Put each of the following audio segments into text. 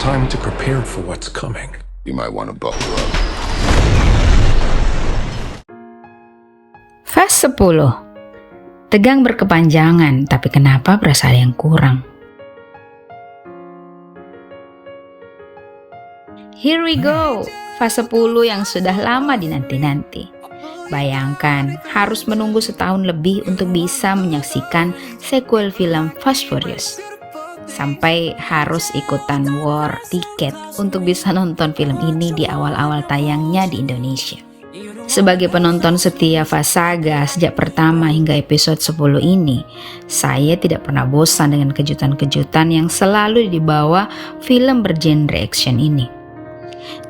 time to prepare for what's coming. You might want to buckle up. Fase 10. Tegang berkepanjangan, tapi kenapa berasa ada yang kurang? Here we go, fase 10 yang sudah lama dinanti-nanti. Bayangkan, harus menunggu setahun lebih untuk bisa menyaksikan sequel film Fast Furious. Sampai harus ikutan war tiket untuk bisa nonton film ini di awal-awal tayangnya di Indonesia. Sebagai penonton setia Fast Saga sejak pertama hingga episode 10 ini, saya tidak pernah bosan dengan kejutan-kejutan yang selalu dibawa film bergenre action ini.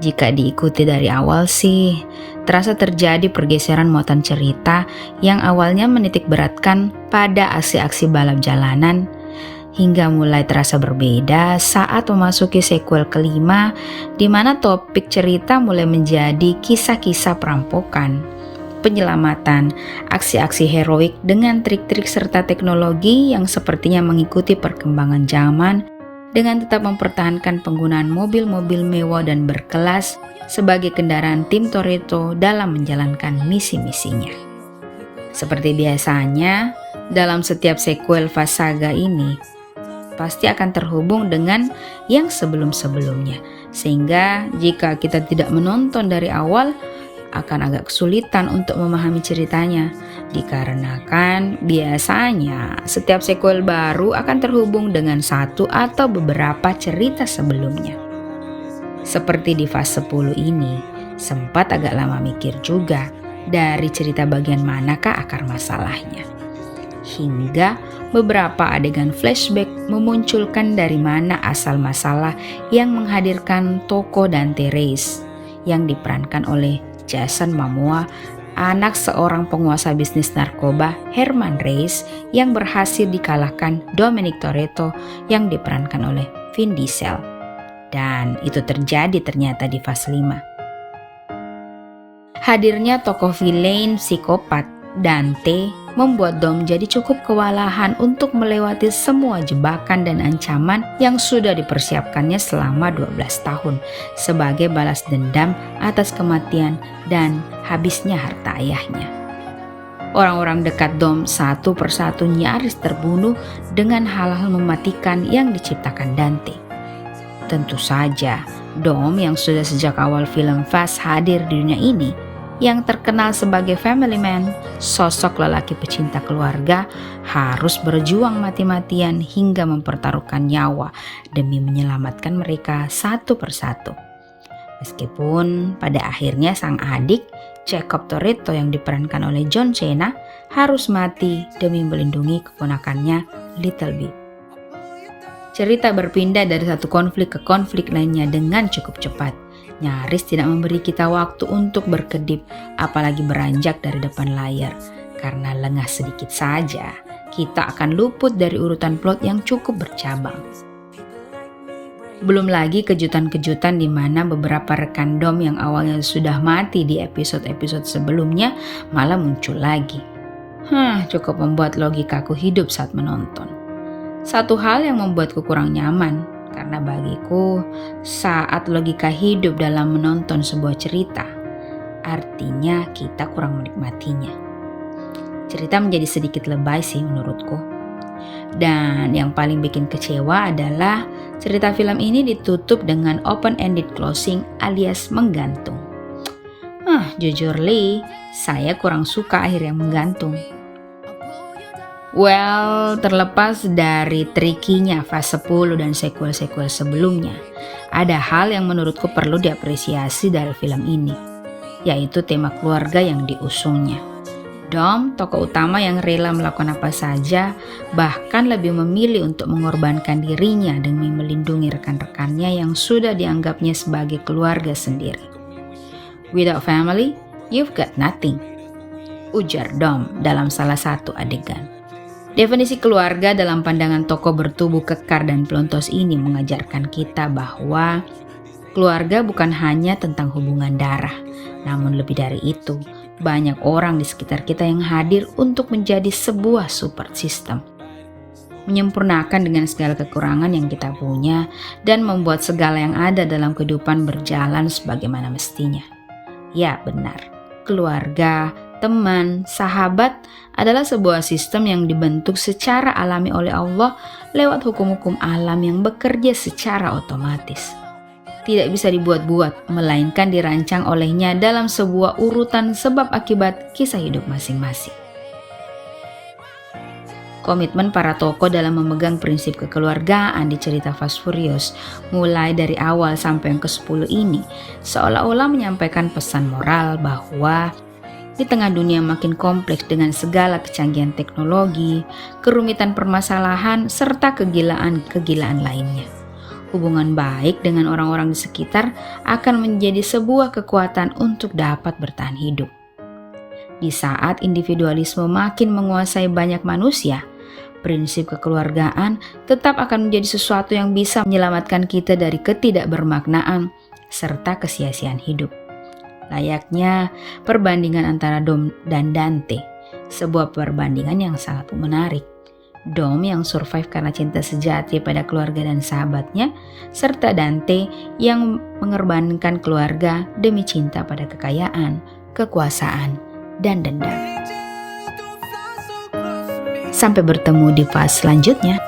Jika diikuti dari awal sih, terasa terjadi pergeseran muatan cerita yang awalnya menitik beratkan pada aksi-aksi balap jalanan, hingga mulai terasa berbeda saat memasuki sequel kelima, di mana topik cerita mulai menjadi kisah-kisah perampokan, penyelamatan, aksi-aksi heroik dengan trik-trik serta teknologi yang sepertinya mengikuti perkembangan zaman, dengan tetap mempertahankan penggunaan mobil-mobil mewah dan berkelas sebagai kendaraan tim Toretto dalam menjalankan misi-misinya. Seperti biasanya, dalam setiap sequel Fast Saga ini, pasti akan terhubung dengan yang sebelum-sebelumnya, sehingga jika kita tidak menonton dari awal akan agak kesulitan untuk memahami ceritanya, dikarenakan biasanya setiap sequel baru akan terhubung dengan satu atau beberapa cerita sebelumnya. Seperti di fase 10 ini, sempat agak lama mikir juga dari cerita bagian manakah akar masalahnya. Hingga beberapa adegan flashback memunculkan dari mana asal masalah yang menghadirkan tokoh Dante Reyes yang diperankan oleh Jason Momoa, anak seorang penguasa bisnis narkoba Herman Reyes yang berhasil dikalahkan Dominic Toretto yang diperankan oleh Vin Diesel. Dan itu terjadi ternyata di fase 5. Hadirnya tokoh villain psikopat Dante membuat Dom jadi cukup kewalahan untuk melewati semua jebakan dan ancaman yang sudah dipersiapkannya selama 12 tahun sebagai balas dendam atas kematian dan habisnya harta ayahnya. Orang-orang dekat Dom satu persatu nyaris terbunuh dengan hal-hal mematikan yang diciptakan Dante. Tentu saja, Dom yang sudah sejak awal film Fast hadir di dunia ini, yang terkenal sebagai family man, sosok lelaki pecinta keluarga, harus berjuang mati-matian hingga mempertaruhkan nyawa demi menyelamatkan mereka satu persatu. Meskipun pada akhirnya sang adik, Jacob Toretto yang diperankan oleh John Cena, harus mati demi melindungi keponakannya Little B. Cerita berpindah dari satu konflik ke konflik lainnya dengan cukup cepat. Nyaris tidak memberi kita waktu untuk berkedip, apalagi beranjak dari depan layar. Karena lengah sedikit saja, kita akan luput dari urutan plot yang cukup bercabang. Belum lagi kejutan-kejutan di mana beberapa rekan Dom yang awalnya sudah mati di episode-episode sebelumnya malah muncul lagi. Cukup membuat logikaku hidup saat menonton. Satu hal yang membuatku kurang nyaman, karena bagiku saat logika hidup dalam menonton sebuah cerita, artinya kita kurang menikmatinya. Cerita menjadi sedikit lebay sih menurutku. Dan yang paling bikin kecewa adalah cerita film ini ditutup dengan open-ended closing alias menggantung. Jujur Lee, saya kurang suka akhir yang menggantung. Well, terlepas dari trikinya fase 10 dan sequel-sequel sebelumnya, ada hal yang menurutku perlu diapresiasi dari film ini, yaitu tema keluarga yang diusungnya. Dom, tokoh utama yang rela melakukan apa saja, bahkan lebih memilih untuk mengorbankan dirinya demi melindungi rekan-rekannya yang sudah dianggapnya sebagai keluarga sendiri. Without family, you've got nothing, ujar Dom dalam salah satu adegan. Definisi keluarga dalam pandangan tokoh bertubuh kekar dan pelontos ini mengajarkan kita bahwa keluarga bukan hanya tentang hubungan darah, namun lebih dari itu, banyak orang di sekitar kita yang hadir untuk menjadi sebuah support system. menyempurnakan dengan segala kekurangan yang kita punya, dan membuat segala yang ada dalam kehidupan berjalan sebagaimana mestinya. Ya benar, keluarga, teman, sahabat adalah sebuah sistem yang dibentuk secara alami oleh Allah lewat hukum-hukum alam yang bekerja secara otomatis. Tidak bisa dibuat-buat, melainkan dirancang olehnya dalam sebuah urutan sebab akibat kisah hidup masing-masing. Komitmen para tokoh dalam memegang prinsip kekeluargaan di cerita Fast Furious, mulai dari awal sampai yang ke-10 ini, seolah-olah menyampaikan pesan moral bahwa di tengah dunia makin kompleks dengan segala kecanggihan teknologi, kerumitan permasalahan, serta kegilaan-kegilaan lainnya, hubungan baik dengan orang-orang di sekitar akan menjadi sebuah kekuatan untuk dapat bertahan hidup. Di saat individualisme makin menguasai banyak manusia, prinsip kekeluargaan tetap akan menjadi sesuatu yang bisa menyelamatkan kita dari ketidakbermaknaan serta kesia-siaan hidup. Layaknya perbandingan antara Dom dan Dante, sebuah perbandingan yang sangat menarik. Dom yang survive karena cinta sejati pada keluarga dan sahabatnya, serta Dante yang mengorbankan keluarga demi cinta pada kekayaan, kekuasaan, dan dendam. Sampai bertemu di fase selanjutnya.